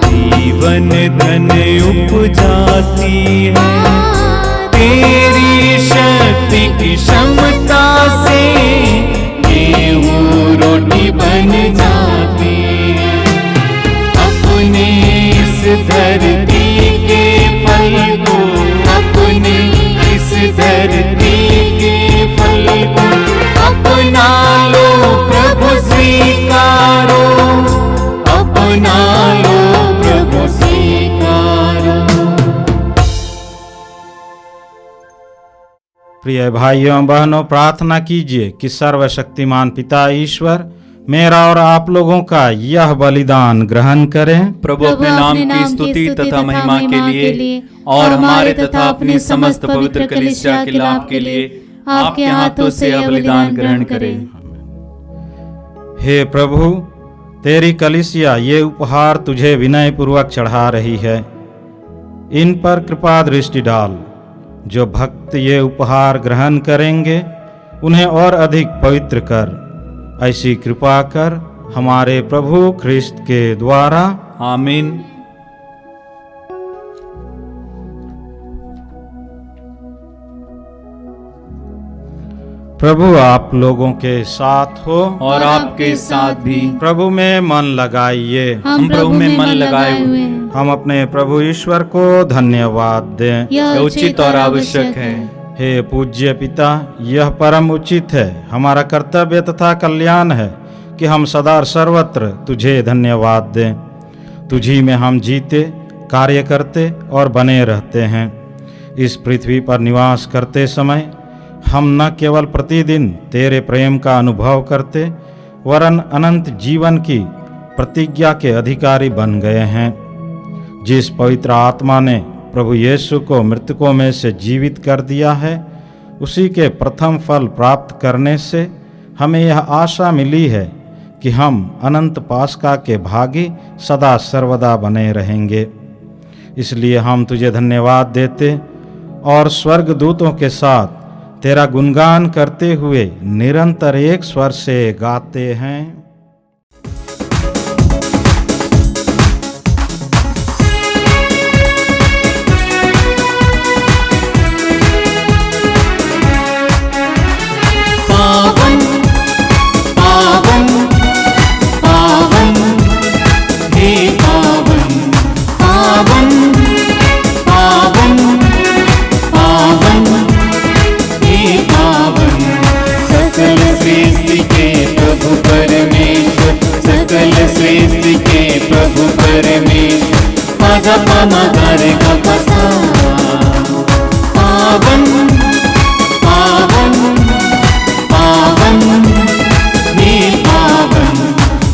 जीवन धन उपजाती है। तेरी शक्ति की क्षमता से गेहूं रोटी बन जाती है। अपने इस धरती के फल को, अपने इस धरती के फल को अपना लो प्रभु स्वीकारो, अपना लो प्रभु स्वीकारो। प्रिय भाइयों बहनों, प्रार्थना कीजिए कि सर्वशक्तिमान पिता ईश्वर मेरा और आप लोगों का यह बलिदान ग्रहण करें। प्रभु अपने नाम की स्तुति तथा महिमा के लिए और हमारे तथा अपनी समस्त पवित्र कलीसिया के लाभ के लिए आपके हाथों से यह बलिदान ग्रहण करें। हे प्रभु, तेरी कलीसिया ये उपहार तुझे विनय पूर्वक चढ़ा रही है। इन पर कृपा दृष्टि डाल। जो भक्त ये उपहार ग्रहण करेंगे उन्हें और अधिक पवित्र कर। ऐसी कृपा कर हमारे प्रभु ख्रिस्त के द्वारा, आमीन। प्रभु आप लोगों के साथ हो और आपके साथ भी। प्रभु में मन लगाइए। हम प्रभु में मन लगाए हुए हैं। हम अपने प्रभु ईश्वर को धन्यवाद दें। यह उचित और आवश्यक है। हे पूज्य पिता, यह परम उचित है, हमारा कर्तव्य तथा कल्याण है कि हम सदा सर्वत्र तुझे धन्यवाद दें। तुझी में हम जीते, कार्य करते और बने रहते हैं। इस पृथ्वी पर निवास करते समय हम न केवल प्रतिदिन तेरे प्रेम का अनुभव करते वरन अनंत जीवन की प्रतिज्ञा के अधिकारी बन गए हैं। जिस पवित्र आत्मा ने प्रभु यीशु को मृतकों में से जीवित कर दिया है, उसी के प्रथम फल प्राप्त करने से हमें यह आशा मिली है कि हम अनंत पास्का के भागी सदा सर्वदा बने रहेंगे। इसलिए हम तुझे धन्यवाद देते और स्वर्गदूतों के साथ तेरा गुणगान करते हुए निरंतर एक स्वर से गाते हैं। पावन पावन पावन हे पावन पावन पावन पावन हे पावन सकल सृष्टि के प्रभु परमेश्वर, सकल सृष्टि के प्रभु परमेश्वर, पादा पामा गारे का पसा पावन पावन पावन हे पावन,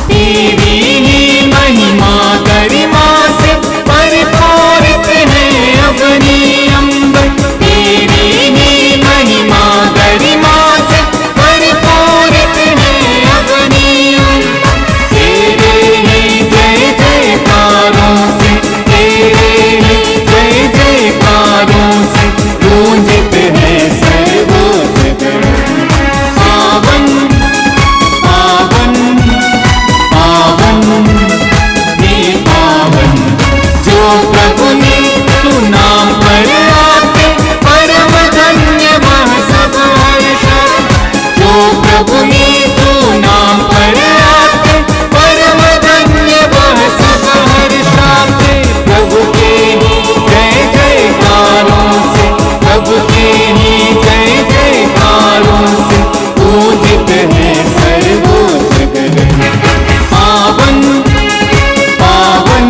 तेरी ही महिमा गरिमा से परिपूरित है अवनी अंबर, तेरी ही महिमा गरिमा से परिपूरित है अवनी अंबर, तेरे ही जय जयकारों से, तेरे ही जय जयकारों से गूंजित है सर्वोच्च पावन पावन पावन हे पावन, जो प्रभु ने सुनाम पर आते परम धन्य वह सब हर्षा, जो प्रभु ने सुनाम पर आते परम धन्य वह सब हर्षाते, प्रभु के ही जय जयकारों से, प्रभु के ही जय जयकारों से पूजित है सर्वोच्च गगन, पावन पावन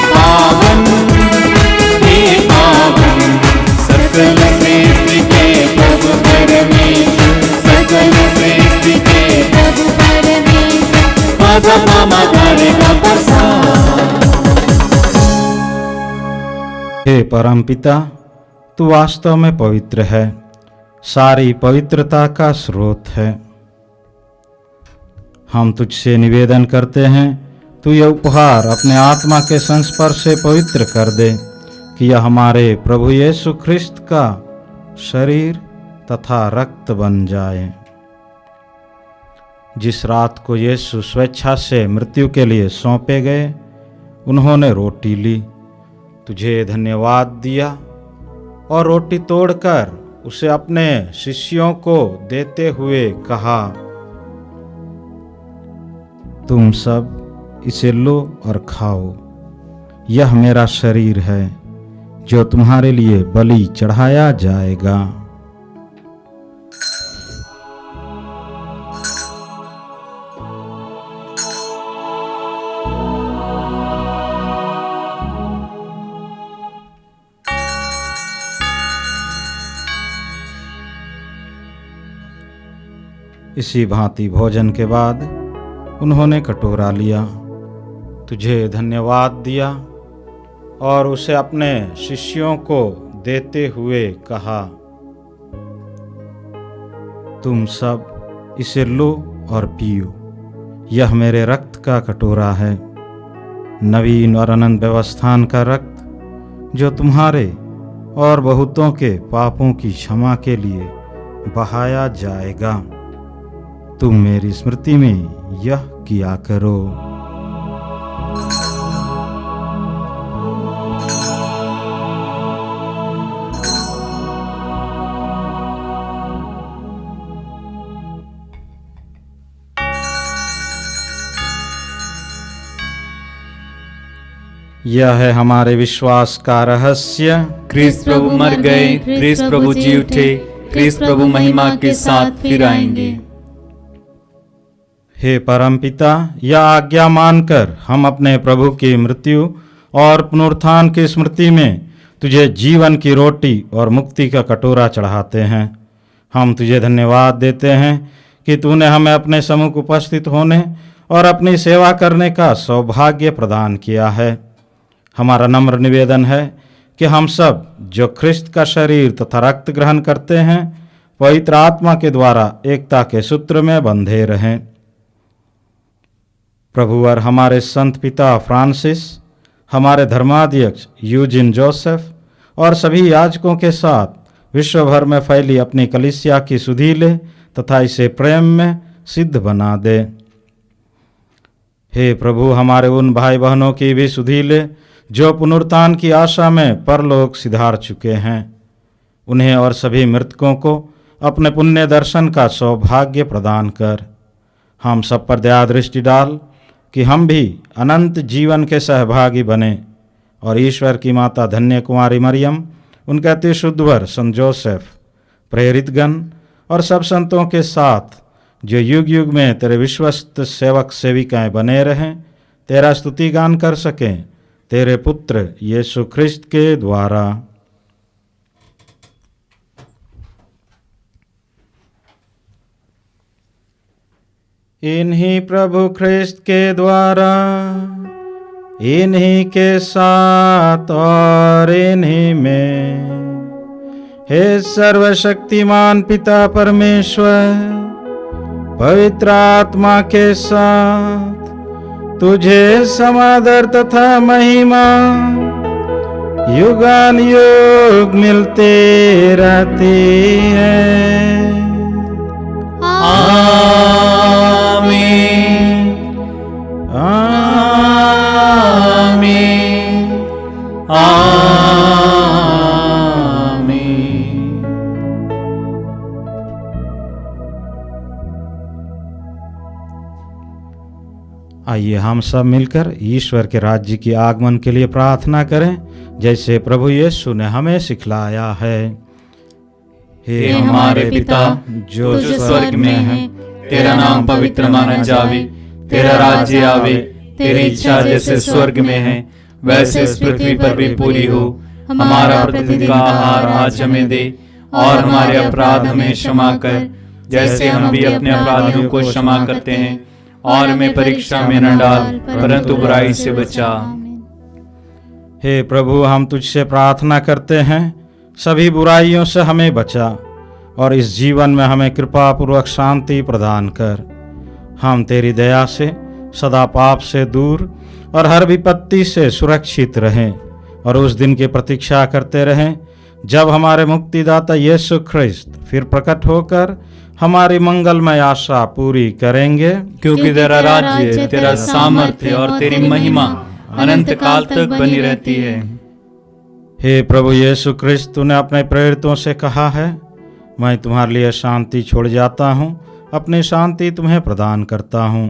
पावन हे पावन, सकल सृष्टि के प्रभु परमेश्वर, सकल सृष्टि के प्रभु परमेश्वर, पादा पामा गारे का प्रसाद। हे परमपिता, तू वास्तव में पवित्र है, सारी पवित्रता का स्रोत है। हम तुझसे निवेदन करते हैं, तू यह उपहार अपने आत्मा के संस्पर्श से पवित्र कर दे कि यह हमारे प्रभु यीशु ख्रिस्त का शरीर तथा रक्त बन जाए। जिस रात को यीशु स्वेच्छा से मृत्यु के लिए सौंपे गए, उन्होंने रोटी ली, तुझे धन्यवाद दिया और रोटी तोड़कर उसे अपने शिष्यों को देते हुए कहा, तुम सब इसे लो और खाओ, यह मेरा शरीर है जो तुम्हारे लिए बलि चढ़ाया जाएगा। इसी भांति भोजन के बाद उन्होंने कटोरा लिया, तुझे धन्यवाद दिया और उसे अपने शिष्यों को देते हुए कहा, तुम सब इसे लो और पियो, यह मेरे रक्त का कटोरा है, नवीन और अनंत व्यवस्थान का रक्त जो तुम्हारे और बहुतों के पापों की क्षमा के लिए बहाया जाएगा। तुम मेरी स्मृति में यह किया करो। यह है हमारे विश्वास का रहस्य, क्रिस्त प्रभु मर गए, क्रिस्त प्रभु जी उठे, क्रिस्त प्रभु महिमा के साथ फिर आएंगे। हे परमपिता, यह आज्ञा मानकर हम अपने प्रभु की मृत्यु और पुनरुत्थान की स्मृति में तुझे जीवन की रोटी और मुक्ति का कटोरा चढ़ाते हैं। हम तुझे धन्यवाद देते हैं कि तूने हमें अपने सम्मुख उपस्थित होने और अपनी सेवा करने का सौभाग्य प्रदान किया है। हमारा नम्र निवेदन है कि हम सब जो ख्रिस्त का शरीर तथा रक्त ग्रहण करते हैं, पवित्र आत्मा के द्वारा एकता के सूत्र में बंधे रहें। प्रभु और हमारे संत पिता फ्रांसिस, हमारे धर्माध्यक्ष यूजिन जोसेफ और सभी याजकों के साथ विश्व भर में फैली अपनी कलीसिया की सुधि ले तथा इसे प्रेम में सिद्ध बना दे। हे प्रभु, हमारे उन भाई बहनों की भी सुधि ले जो पुनरुत्थान की आशा में परलोक सिधार चुके हैं। उन्हें और सभी मृतकों को अपने पुण्य दर्शन का सौभाग्य प्रदान कर। हम सब पर दया दृष्टि डाल कि हम भी अनंत जीवन के सहभागी बने और ईश्वर की माता धन्य कुमारी मरियम, उनके अति शुद्ध वर संत जोसेफ, प्रेरितगण और सब संतों के साथ जो युग युग में तेरे विश्वस्त सेवक सेविकाएं बने रहें, तेरा स्तुति गान कर सकें, तेरे पुत्र यीशु ख्रिस्त के द्वारा। इन्हीं प्रभु ख्रिस्त के द्वारा, इन्हीं के साथ और इन्हीं में, हे सर्वशक्तिमान पिता परमेश्वर, पवित्र आत्मा के साथ तुझे समादर तथा महिमा युगान युग मिलते रहती है। आमीन। आमीन। आमीन। आइए हम सब मिलकर ईश्वर के राज्य की आगमन के लिए प्रार्थना करें, जैसे प्रभु यीशु ने हमें सिखलाया है। हे हमारे पिता जो स्वर्ग में है, तेरा नाम पवित्र माना जावे, तेरा राज्य आवे, तेरी इच्छा जैसे स्वर्ग में है वैसे इस पृथ्वी पर भी पूरी हो। हमारा प्रतिदिन का आहार आज हमें दे, और हमारे अपराध हमें क्षमा कर, जैसे हम भी अपने अपराधियों को क्षमा करते हैं, और हमें परीक्षा में न डाल, परंतु बुराई से बचा। हे प्रभु, हम तुझसे प्रार्थना करते हैं, सभी बुराइयों से हमें बचा और इस जीवन में हमें कृपा पूर्वक शांति प्रदान कर। हम तेरी दया से सदा पाप से दूर और हर विपत्ति से सुरक्षित रहें और उस दिन की प्रतीक्षा करते रहें जब हमारे मुक्तिदाता यीशु ख्रिस्त फिर प्रकट होकर हमारी मंगलमय आशा पूरी करेंगे। क्योंकि तेरा राज्य, तेरा सामर्थ्य और तेरी महिमा अनंत काल तक बनी रहती है। हे प्रभु यीशु ख्रिस्त, तूने अपने प्रेरितों से कहा है, मैं तुम्हारे लिए शांति छोड़ जाता हूँ, अपनी शांति तुम्हें प्रदान करता हूँ।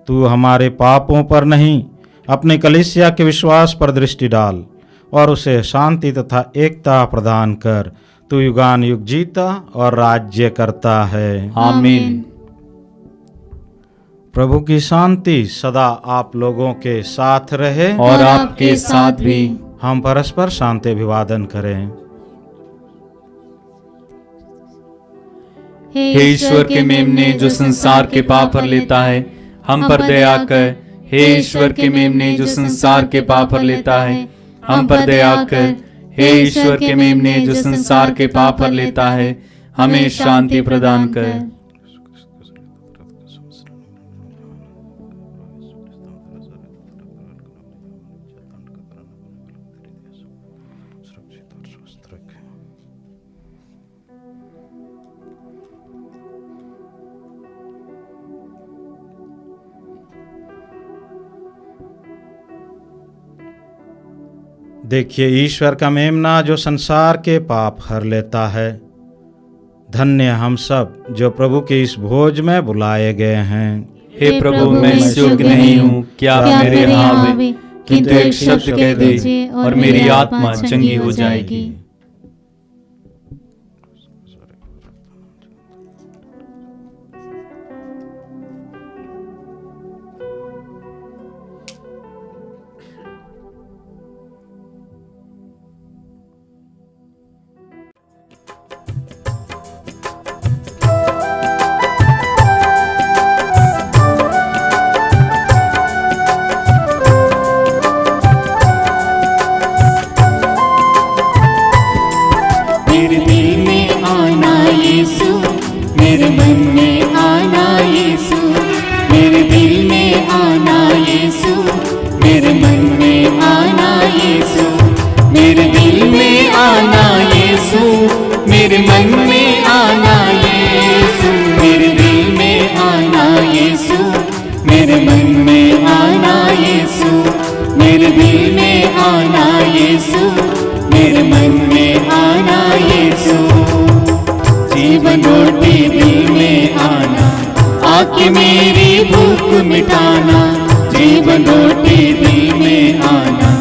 तू हमारे पापों पर नहीं, अपनी कलीसिया के विश्वास पर दृष्टि डाल और उसे शांति तथा एकता प्रदान कर। तू युगान युग जीता और राज्य करता है। आमीन। प्रभु की शांति सदा आप लोगों के साथ रहे और आपके साथ भी। हम परस्पर शांति अभिवादन करें। हे ईश्वर के मेमने जो संसार के पाप पर लेता है, हम पर दया कर। हे ईश्वर के मेमने जो संसार के पाप पर लेता है, हम पर दया कर। हे ईश्वर के मेमने जो संसार के पाप पर लेता है, हमें शांति प्रदान कर। देखिए ईश्वर का मेमना जो संसार के पाप हर लेता है। धन्य हम सब जो प्रभु के इस भोज में बुलाए गए हैं। हे प्रभु, मैं इस योग्य नहीं हूँ कि आप मेरे यहाँ आवे, किंतु एक शब्द कह दीजिए और मेरी आत्मा चंगी हो जाएगी। मेरे मन में आना यीशु, मेरे दिल में आना यीशु, मेरे मन में आना यीशु, मेरे दिल में आना यीशु, मेरे मन में आना यीशु। जीवन रोटी दिल में आना, आके मेरी भूख मिटाना। जीवन रोटी दिल में आना,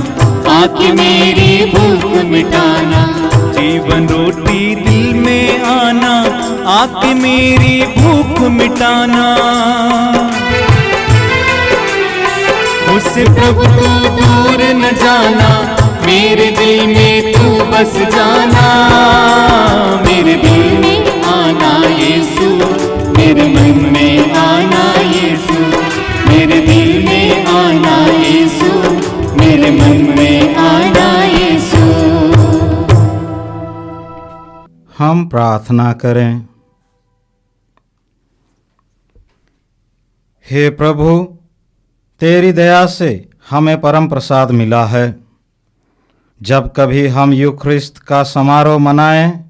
आके मेरी भूख मिटाना। जीवन रोटी दिल में आना, आके मेरी भूख मिटाना। मुझसे प्रभु तू दूर न जाना, मेरे दिल में तू बस जाना। मेरे दिल में आना यीशु, मेरे मन में आना यीशु, मेरे दिल में आना यीशु, मेरे मन में आना यीशु। हम प्रार्थना करें। हे प्रभु, तेरी दया से हमें परम प्रसाद मिला है। जब कभी हम यूख्रिस्त का समारोह मनाएं,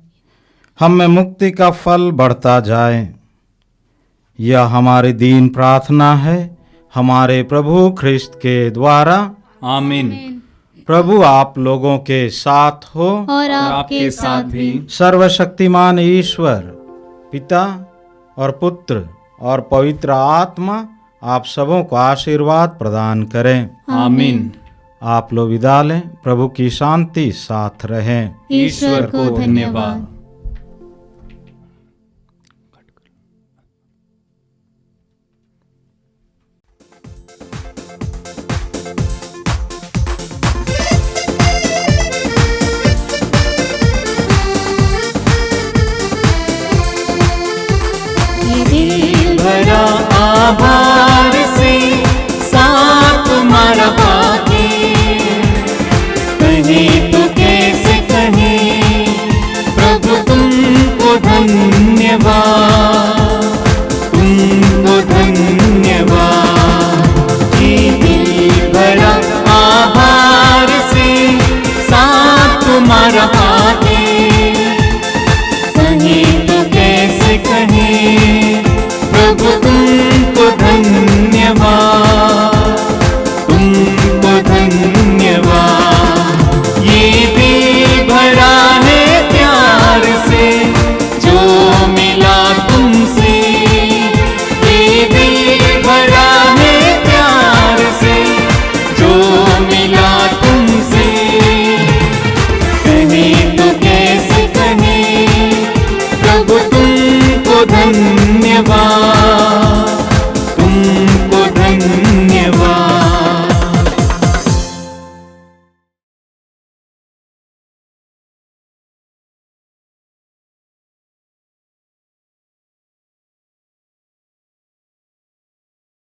हम में मुक्ति का फल बढ़ता जाए। यह हमारी दीन प्रार्थना है हमारे प्रभु ख्रिस्त के द्वारा। आमीन। प्रभु आप लोगों के साथ हो और आपके साथ भी। सर्वशक्तिमान ईश्वर पिता और पुत्र और पवित्र आत्मा आप सबों को आशीर्वाद प्रदान करें। आमीन। आप लोग विदा लें। प्रभु की शांति साथ रहे। ईश्वर को धन्यवाद। भरा आभार से